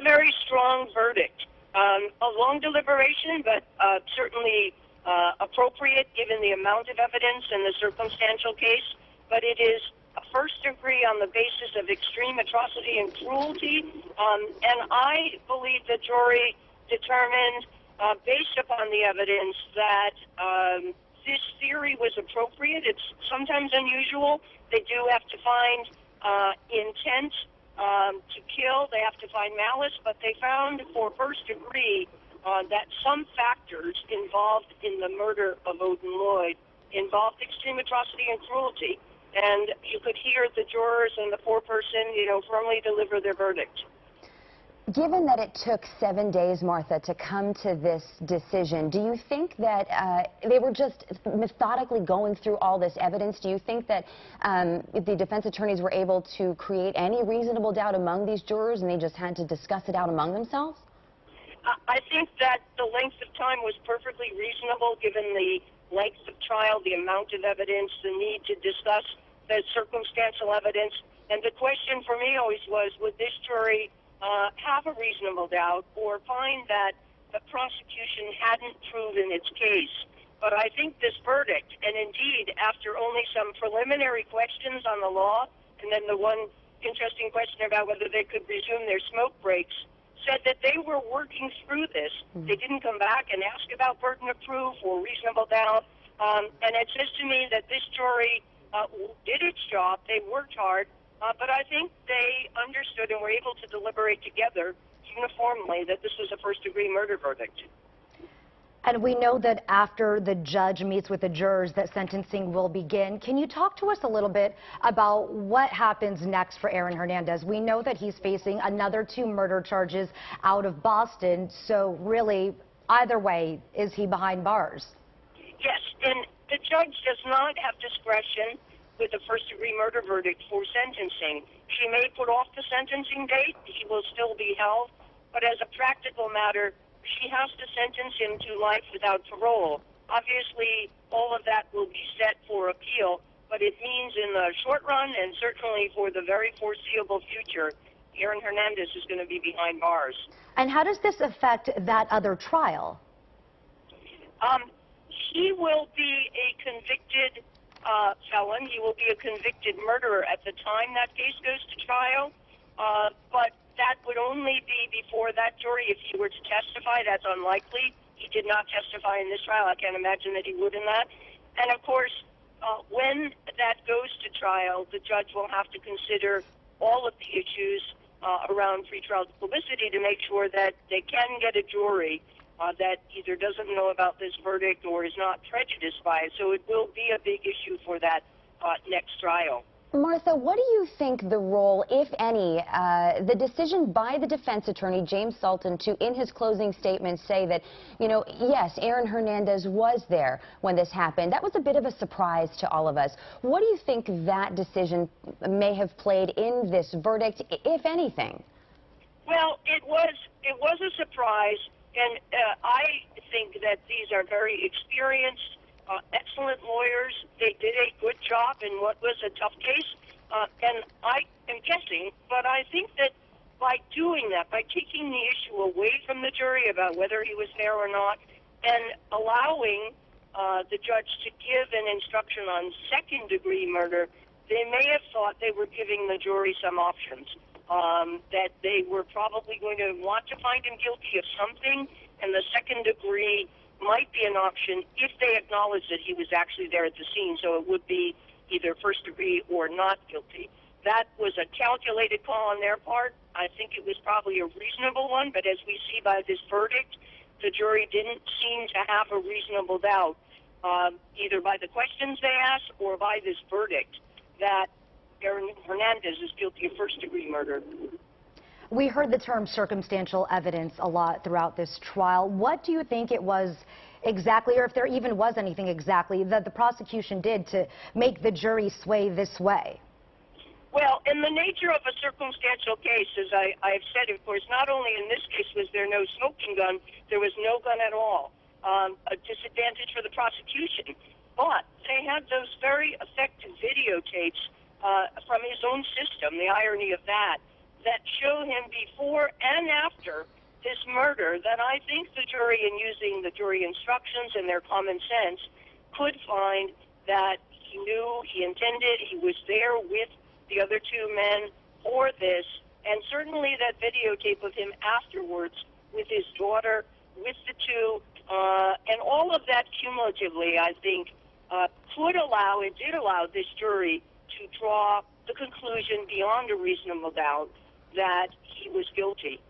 very strong verdict. A long deliberation, but certainly appropriate given the amount of evidence and the circumstantial case. But it is a first degree on the basis of extreme atrocity and cruelty. And I believe the jury determined, based upon the evidence, that this theory was appropriate. It's sometimes unusual. They do have to find intent to kill. They have to find malice, but they found for first degree that some factors involved in the murder of Odin Lloyd involved extreme atrocity and cruelty. And you could hear the jurors and the foreperson, firmly deliver their verdict. Given that it took 7 days, Martha, to come to this decision, do you think that they were just methodically going through all this evidence? Do you think that the defense attorneys were able to create any reasonable doubt among these jurors and they just had to discuss it out among themselves? I think that the length of time was perfectly reasonable given the length of trial, the amount of evidence, the need to discuss the circumstantial evidence. And the question for me always was, would this jury have a reasonable doubt or find that the prosecution hadn't proven its case? But I think this verdict, and indeed after only some preliminary questions on the law, and then the one interesting question about whether they could resume their smoke breaks, said that they were working through this. They didn't come back and ask about burden of proof or reasonable doubt. And it says to me that this jury did its job. They worked hard. But I think they understood and were able to deliberate together uniformly that this was a first-degree murder verdict. And we know that after the judge meets with the jurors that sentencing will begin. Can you talk to us a little bit about what happens next for Aaron Hernandez? We know that he's facing another 2 murder charges out of Boston. So really, either way, is he behind bars? Yes, and the judge does not have discretion with a first-degree murder verdict for sentencing. She may put off the sentencing date. He will still be held. But as a practical matter, she has to sentence him to life without parole. Obviously, all of that will be set for appeal, but it means in the short run and certainly for the very foreseeable future, Aaron Hernandez is going to be behind bars. And how does this affect that other trial? He will be a convicted felon. He will be a convicted murderer at the time that case goes to trial. But that would only be before that jury if he were to testify. That's unlikely. He did not testify in this trial. I can't imagine that he would in that. And of course, when that goes to trial, the judge will have to consider all of the issues around pretrial publicity to make sure that they can get a jury that either doesn't know about this verdict or is not prejudiced by it. So it will be a big issue for that next trial. Martha, what do you think the role, if any, the decision by the defense attorney, James Sultan, to, in his closing statement, say that, yes, Aaron Hernandez was there when this happened. That was a bit of a surprise to all of us. What do you think that decision may have played in this verdict, if anything? Well, it was a surprise, and I think that these are very experienced, excellent lawyers. They did a good job in what was a tough case, and I am guessing, but I think that by doing that, by taking the issue away from the jury about whether he was there or not, and allowing the judge to give an instruction on second-degree murder, they may have thought they were giving the jury some options, that they were probably going to want to find him guilty of something, and the second degree might be an option if they acknowledge that he was actually there at the scene, so it would be either first degree or not guilty. That was a calculated call on their part. I think it was probably a reasonable one, but as we see by this verdict, the jury didn't seem to have a reasonable doubt, either by the questions they asked or by this verdict, that Aaron Hernandez is guilty of first-degree murder. We heard the term circumstantial evidence a lot throughout this trial. What do you think it was exactly, or if there even was anything exactly, that the prosecution did to make the jury sway this way? Well, in the nature of a circumstantial case, as I've said, of course, not only in this case was there no smoking gun, there was no gun at all, a disadvantage for the prosecution. But they had those very effective videotapes from his own system, the irony of that, that show him before and after his murder that I think the jury, in using the jury instructions and their common sense, could find that he knew, he intended, he was there with the other two men for this, and certainly that videotape of him afterwards with his daughter, with the two, and all of that cumulatively, I think, could allow, it did allow this jury to draw the conclusion beyond a reasonable doubt that he was guilty.